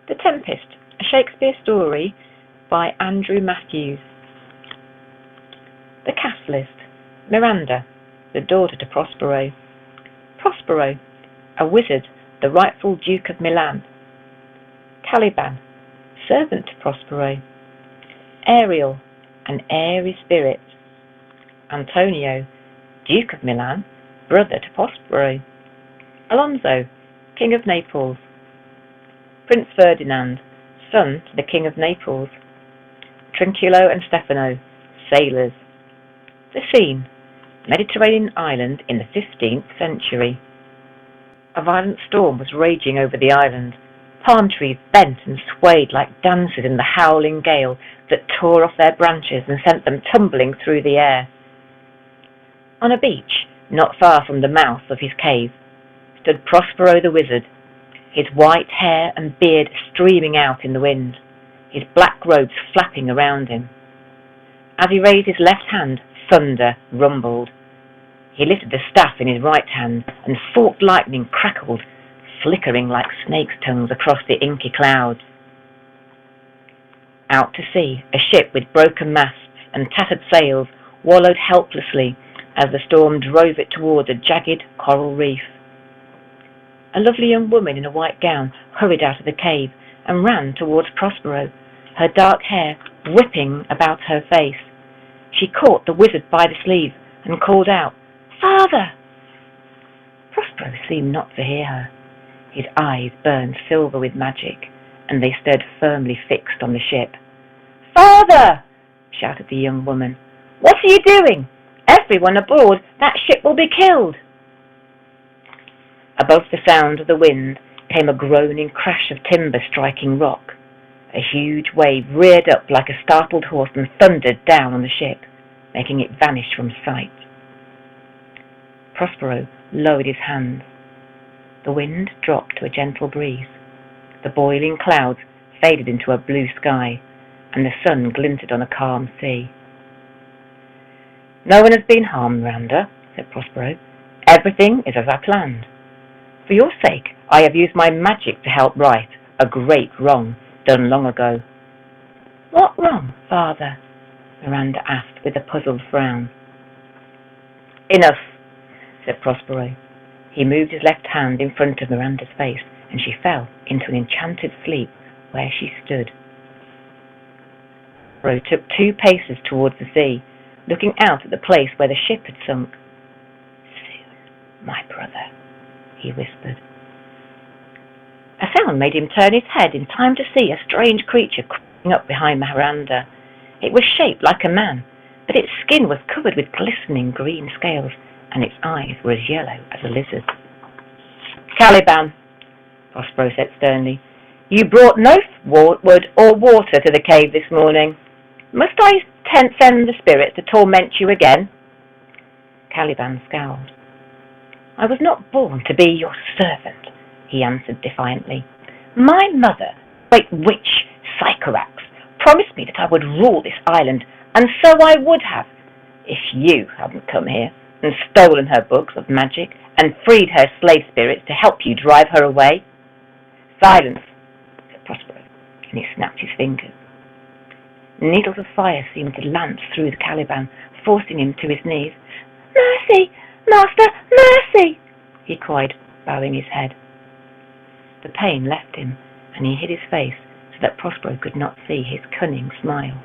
The Tempest, a Shakespeare story by Andrew Matthews. The Cast List. Miranda, the daughter to Prospero. Prospero, a wizard, the rightful Duke of Milan. Caliban, servant to Prospero. Ariel, an airy spirit. Antonio, Duke of Milan, brother to Prospero. Alonso, King of Naples. Prince Ferdinand, son to the King of Naples. Trinculo and Stefano, sailors. The scene, Mediterranean island in the 15th century. A violent storm was raging over the island. Palm trees bent and swayed like dancers in the howling gale that tore off their branches and sent them tumbling through the air. On a beach, not far from the mouth of his cave, stood Prospero the wizard, his white hair and beard streaming out in the wind, his black robes flapping around him. As he raised his left hand, thunder rumbled. He lifted the staff in his right hand, and forked lightning crackled, flickering like snakes' tongues across the inky clouds. Out to sea, a ship with broken masts and tattered sails wallowed helplessly as the storm drove it towards a jagged coral reef. A lovely young woman in a white gown hurried out of the cave and ran towards Prospero, her dark hair whipping about her face. She caught the wizard by the sleeve and called out, "Father!" Prospero seemed not to hear her. His eyes burned silver with magic, and they stood firmly fixed on the ship. "Father!" shouted the young woman. "What are you doing? Everyone aboard that ship will be killed." Above the sound of the wind came a groaning crash of timber striking rock. A huge wave reared up like a startled horse and thundered down on the ship, making it vanish from sight. Prospero lowered his hands. The wind dropped to a gentle breeze. The boiling clouds faded into a blue sky, and the sun glinted on a calm sea. "No one has been harmed, Miranda," said Prospero. "Everything is as I planned. For your sake, I have used my magic to help right a great wrong done long ago." "What wrong, Father?" Miranda asked with a puzzled frown. "Enough," said Prospero. He moved his left hand in front of Miranda's face, and she fell into an enchanted sleep where she stood. Prospero took 2 paces towards the sea, looking out at the place where the ship had sunk. "Soon, my brother," he whispered. A sound made him turn his head in time to see a strange creature crawling up behind Miranda. It was shaped like a man, but its skin was covered with glistening green scales, and its eyes were as yellow as a lizard's. "Caliban," Prospero said sternly, "you brought no wood or water to the cave this morning. Must I send the spirits to torment you again?" Caliban scowled. "I was not born to be your servant," he answered defiantly. "My mother, great witch Sycorax, promised me that I would rule this island, and so I would have, if you hadn't come here and stolen her books of magic and freed her slave spirits to help you drive her away." "Silence," said Prospero, and he snapped his fingers. Needles of fire seemed to lance through the Caliban, forcing him to his knees. "Mercy, master, mercy!" he cried, bowing his head. The pain left him, and he hid his face so that Prospero could not see his cunning smile.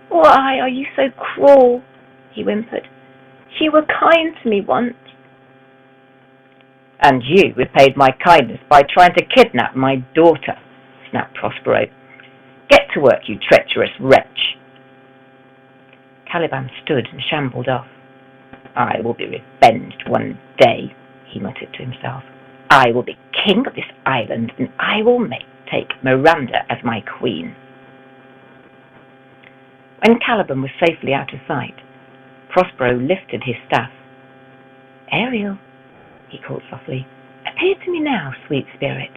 "Why are you so cruel?" he whimpered. "You were kind to me once." "And you repaid my kindness by trying to kidnap my daughter," snapped Prospero. "Get to work, you treacherous wretch." Caliban stood and shambled off. "I will be revenged one day," he muttered to himself. "I will be king of this island, and I will take Miranda as my queen." When Caliban was safely out of sight, Prospero lifted his staff. "Ariel," he called softly, "appear to me now, sweet spirit."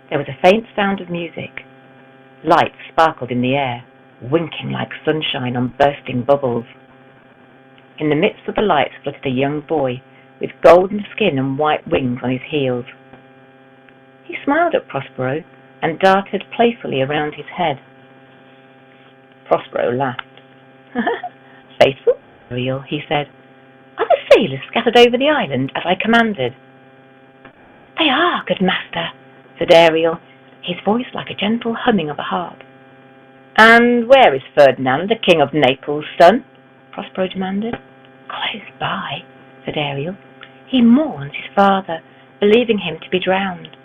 There was a faint sound of music. Lights sparkled in the air, winking like sunshine on bursting bubbles. In the midst of the lights fluttered a young boy with golden skin and white wings on his heels. He smiled at Prospero and darted playfully around his head. Prospero laughed. "Faithful, Ariel," he said. "Are the sailors scattered over the island as I commanded?" "They are, good master," said Ariel, his voice like a gentle humming of a harp. "And where is Ferdinand, the King of Naples' son?" Prospero demanded. "Close by," said Ariel. "He mourns his father, believing him to be drowned."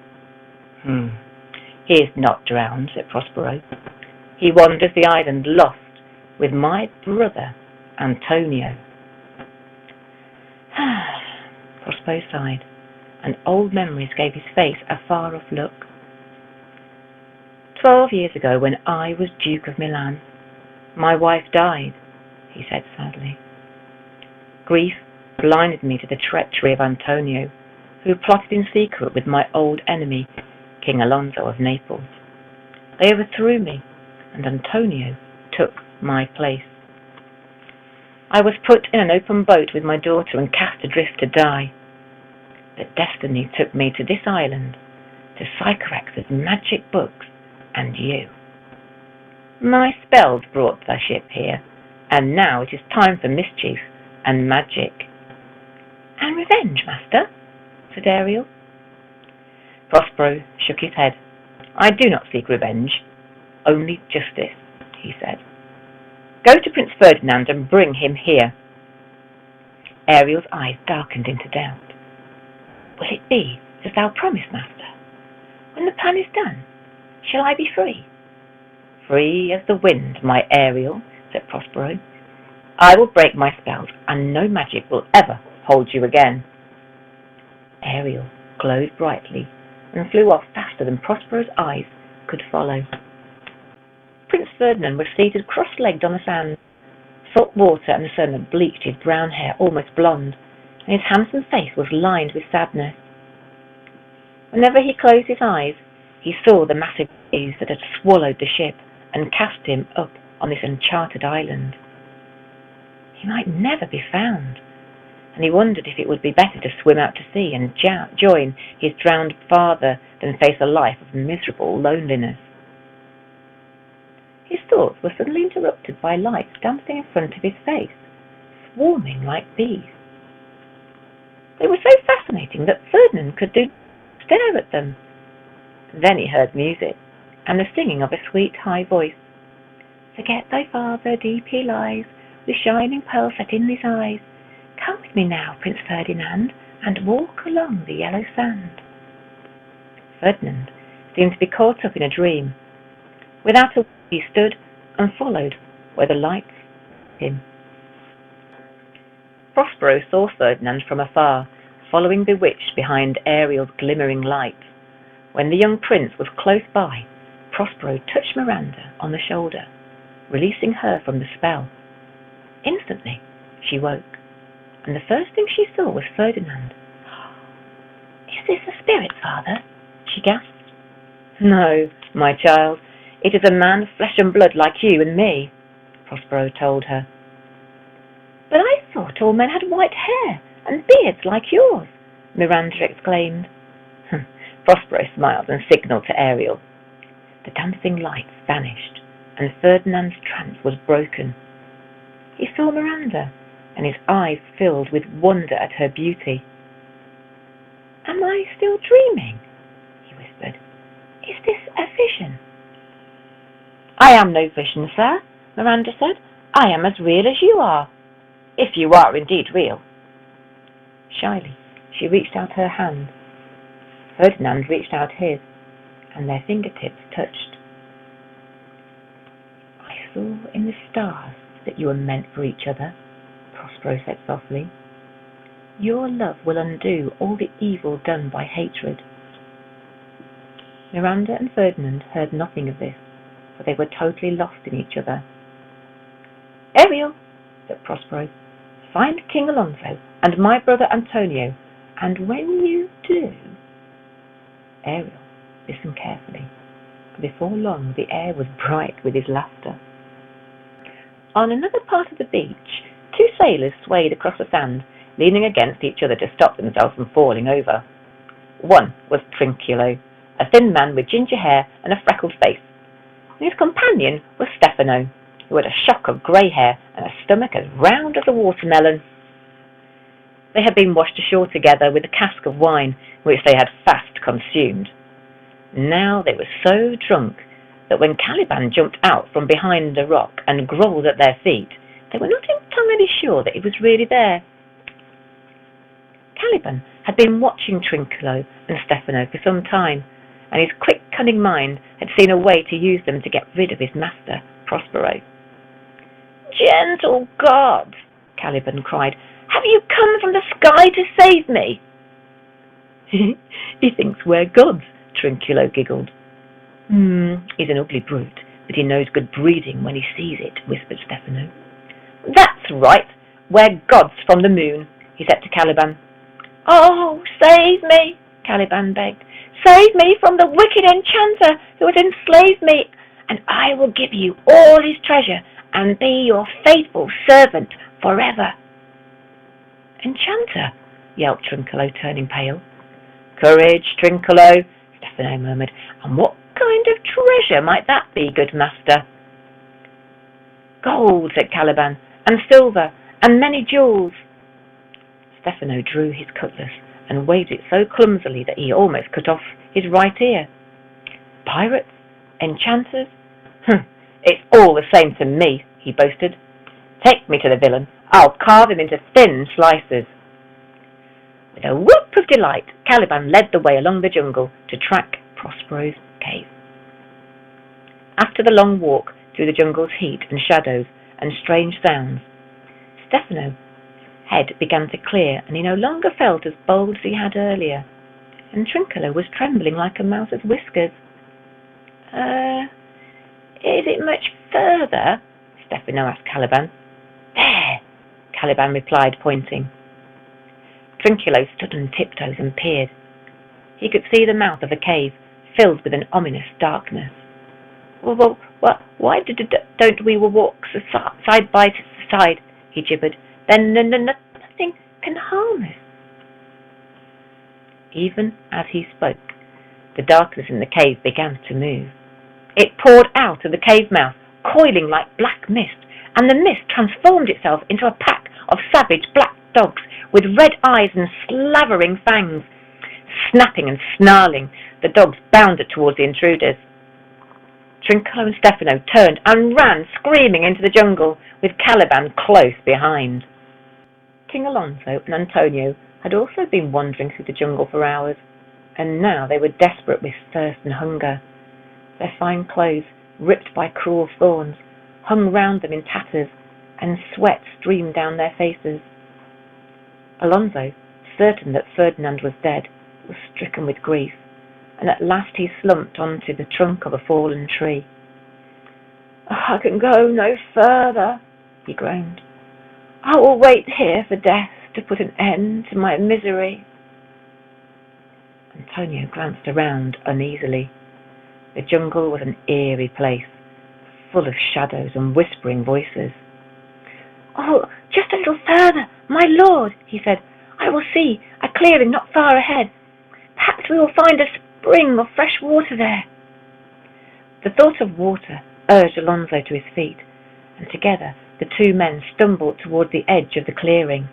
"He is not drowned," said Prospero. "He wanders the island lost with my brother, Antonio." Prospero sighed, and old memories gave his face a far-off look. 12 years ago, when I was Duke of Milan, my wife died, he said sadly. Grief blinded me to the treachery of Antonio, who plotted in secret with my old enemy, King Alonso of Naples. They overthrew me, and Antonio took my place. I was put in an open boat with my daughter and cast adrift to die. But destiny took me to this island, to Sycorax's magic books, and you. My spells brought the ship here, and now it is time for mischief and magic." "And revenge, master?" said Ariel. Prospero shook his head. "I do not seek revenge, only justice," he said. "Go to Prince Ferdinand and bring him here." Ariel's eyes darkened into doubt. "Will it be as thou promised, master? When the plan is done, shall I be free?" "Free as the wind, my Ariel," said Prospero. "I will break my spells, and no magic will ever hold you again." Ariel glowed brightly and flew off faster than Prospero's eyes could follow. Prince Ferdinand was seated cross-legged on the sand. Salt water and the sun had bleached his brown hair almost blonde, and his handsome face was lined with sadness. Whenever he closed his eyes, he saw the massive waves that had swallowed the ship and cast him up on this uncharted island. He might never be found, and he wondered if it would be better to swim out to sea and join his drowned father than face a life of miserable loneliness. His thoughts were suddenly interrupted by lights dancing in front of his face, swarming like bees. They were so fascinating that Ferdinand could stare at them. Then he heard music, and the singing of a sweet high voice. "Forget thy father, deep he lies, with shining pearls set in his eyes. Come with me now, Prince Ferdinand, and walk along the yellow sand." Ferdinand seemed to be caught up in a dream. Without a word, he stood and followed where the lights took him. Prospero saw Ferdinand from afar, following bewitched behind Ariel's glimmering light. When the young prince was close by, Prospero touched Miranda on the shoulder, releasing her from the spell. Instantly, she woke, and the first thing she saw was Ferdinand. "Is this a spirit, father?" she gasped. "No, my child. It is a man of flesh and blood like you and me," Prospero told her. "But I thought all men had white hair and beards like yours," Miranda exclaimed. Prospero smiled and signaled to Ariel. The dancing lights vanished, and Ferdinand's trance was broken. He saw Miranda, and his eyes filled with wonder at her beauty. "Am I still dreaming?" he whispered. "Is this a vision?" "I am no vision, sir," Miranda said. "I am as real as you are, if you are indeed real." Shyly, she reached out her hand. Ferdinand reached out his, and their fingertips touched. "I saw in the stars that you were meant for each other," Prospero said softly. "Your love will undo all the evil done by hatred." Miranda and Ferdinand heard nothing of this, for they were totally lost in each other. "Ariel," said Prospero, "find King Alonso and my brother Antonio, and when you do—" Ariel listened carefully, for before long the air was bright with his laughter. On another part of the beach, two sailors swayed across the sand, leaning against each other to stop themselves from falling over. One was Trinculo, a thin man with ginger hair and a freckled face. His companion was Stefano, who had a shock of grey hair and a stomach as round as a watermelon. They had been washed ashore together with a cask of wine, which they had fast consumed. Now they were so drunk that when Caliban jumped out from behind a rock and groveled at their feet, they were not entirely sure that he was really there. Caliban had been watching Trinculo and Stefano for some time, and his quick, cunning mind had seen a way to use them to get rid of his master, Prospero. "Gentle gods," Caliban cried, "have you come from the sky to save me?" "He thinks we're gods," Trinculo giggled. He's an ugly brute, but he knows good breeding when he sees it," whispered Stefano. "That's right, we're gods from the moon," he said to Caliban. "Oh, save me," Caliban begged. "Save me from the wicked enchanter who has enslaved me, and I will give you all his treasure and be your faithful servant forever." "Enchanter?" yelped Trinculo, turning pale. "Courage, Trinculo," Stefano murmured. "And what kind of treasure might that be, good master?" "Gold," said Caliban, "and silver, and many jewels." Stefano drew his cutlass and waved it so clumsily that he almost cut off his right ear. "Pirates? Enchanters? It's all the same to me," he boasted. "Take me to the villain. I'll carve him into thin slices." With a whoop of delight, Caliban led the way along the jungle to track Prospero's cave. After the long walk through the jungle's heat and shadows and strange sounds, Stefano's head began to clear, and he no longer felt as bold as he had earlier, and Trinculo was trembling like a mouse's whiskers. Is it much further?" Stefano asked Caliban. "There," Caliban replied, pointing. Trinculo stood on tiptoes and peered. He could see the mouth of a cave, filled with an ominous darkness. Well, why don't we walk side by side?" he gibbered. "Then nothing can harm us." Even as he spoke, the darkness in the cave began to move. It poured out of the cave mouth, coiling like black mist, and the mist transformed itself into a pack of savage black dogs with red eyes and slavering fangs. Snapping and snarling, the dogs bounded towards the intruders. Trinculo and Stefano turned and ran screaming into the jungle, with Caliban close behind. King Alonso and Antonio had also been wandering through the jungle for hours, and now they were desperate with thirst and hunger. Their fine clothes, ripped by cruel thorns, hung round them in tatters, and sweat streamed down their faces. Alonso, certain that Ferdinand was dead, was stricken with grief, and at last he slumped onto the trunk of a fallen tree. "I can go no further," he groaned. "I will wait here for death to put an end to my misery." Antonio glanced around uneasily. The jungle was an eerie place, full of shadows and whispering voices. "Oh, just a little further, my lord," he said. "I will see a clearing not far ahead. Perhaps we will find a spring of fresh water there." The thought of water urged Alonso to his feet, and together the two men stumbled toward the edge of the clearing.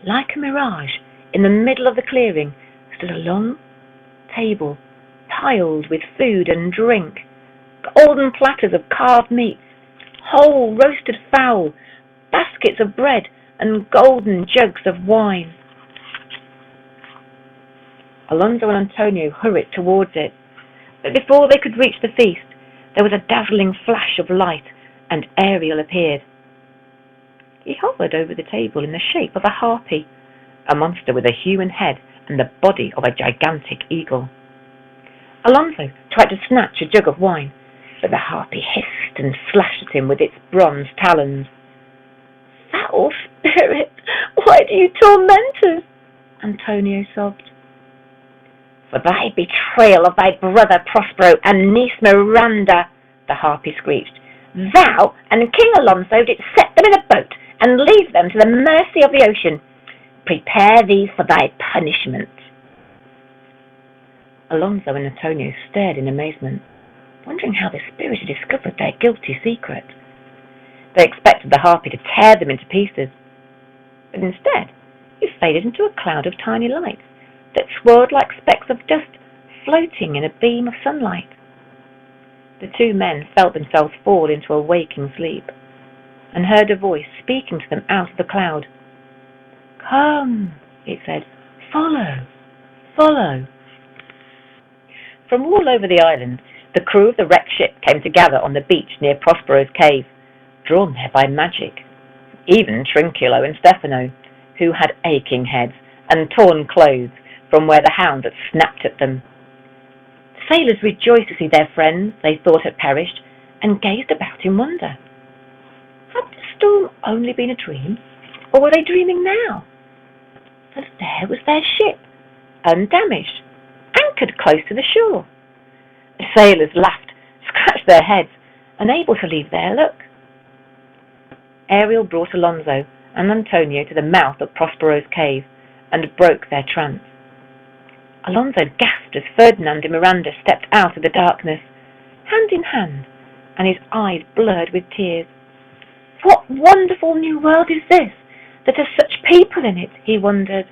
Like a mirage, in the middle of the clearing stood a long table, piled with food and drink, golden platters of carved meat, whole roasted fowl, baskets of bread, and golden jugs of wine. Alonso and Antonio hurried towards it, but before they could reach the feast, there was a dazzling flash of light, and Ariel appeared. He hovered over the table in the shape of a harpy, a monster with a human head and the body of a gigantic eagle. Alonso tried to snatch a jug of wine, but the harpy hissed and slashed at him with its bronze talons. "Foul spirit, why do you torment us?" Antonio sobbed. "For thy betrayal of thy brother Prospero and niece Miranda," the harpy screeched. "Thou and King Alonso did set them in a boat and leave them to the mercy of the ocean. Prepare these for thy punishment." Alonso and Antonio stared in amazement, wondering how the spirit had discovered their guilty secret. They expected the harpy to tear them into pieces, but instead he faded into a cloud of tiny lights that swirled like specks of dust floating in a beam of sunlight. The two men felt themselves fall into a waking sleep, and heard a voice speaking to them out of the cloud. "Come," it said, "follow, follow." From all over the island, the crew of the wrecked ship came to gather on the beach near Prospero's cave, drawn there by magic. Even Trinculo and Stefano, who had aching heads and torn clothes from where the hound had snapped at them. The sailors rejoiced to see their friends they thought had perished, and gazed about in wonder. Had the storm only been a dream, or were they dreaming now? For there was their ship, undamaged, anchored close to the shore. The sailors laughed, scratched their heads, unable to leave their look. Ariel brought Alonso and Antonio to the mouth of Prospero's cave and broke their trance. Alonso gasped as Ferdinand and Miranda stepped out of the darkness, hand in hand, and his eyes blurred with tears. "What wonderful new world is this, that has such people in it?" he wondered.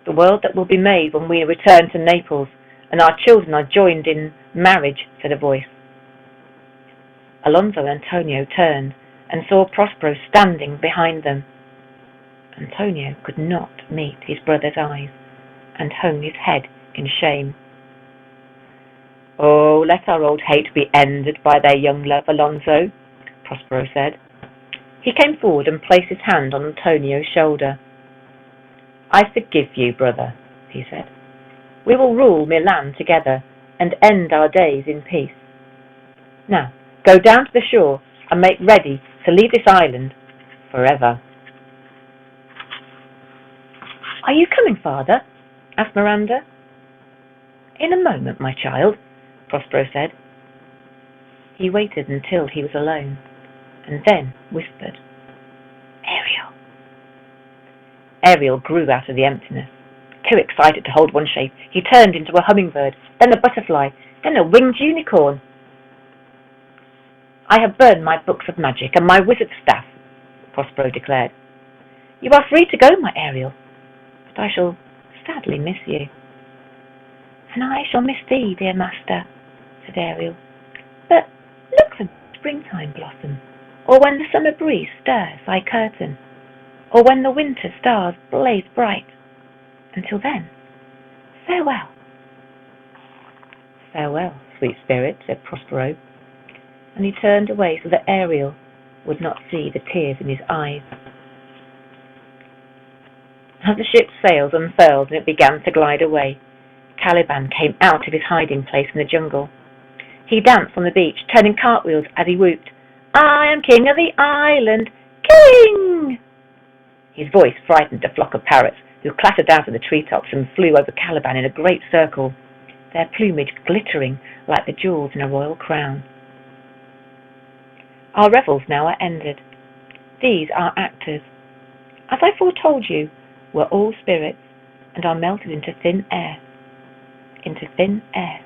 "The world that will be made when we return to Naples and our children are joined in marriage," said a voice. Alonso and Antonio turned and saw Prospero standing behind them. Antonio could not meet his brother's eyes and hung his head in shame. "Oh, let our old hate be ended by their young love, Alonso," Prospero said. He came forward and placed his hand on Antonio's shoulder. "I forgive you, brother," he said. "We will rule Milan together and end our days in peace. Now, go down to the shore and make ready to leave this island forever." "Are you coming, father?" asked Miranda. "In a moment, my child," Prospero said. He waited until he was alone, and then whispered, "Ariel." Ariel grew out of the emptiness. Too excited to hold one shape, he turned into a hummingbird, then a butterfly, then a winged unicorn. "I have burned my books of magic and my wizard's staff," Prospero declared. "You are free to go, my Ariel, but I shall sadly miss you." "And I shall miss thee, dear master," said Ariel. "But look for springtime blossom, or when the summer breeze stirs thy curtain, or when the winter stars blaze bright. Until then, farewell." "Farewell, sweet spirit," said Prospero, and he turned away so that Ariel would not see the tears in his eyes. As the ship's sails unfurled and it began to glide away, Caliban came out of his hiding place in the jungle. He danced on the beach, turning cartwheels as he whooped, "I am king of the island, king!" His voice frightened a flock of parrots, who clattered out of the treetops and flew over Caliban in a great circle, their plumage glittering like the jewels in a royal crown. Our revels now are ended. These are actors. As I foretold you, we're all spirits, and are melted into thin air. Into thin air.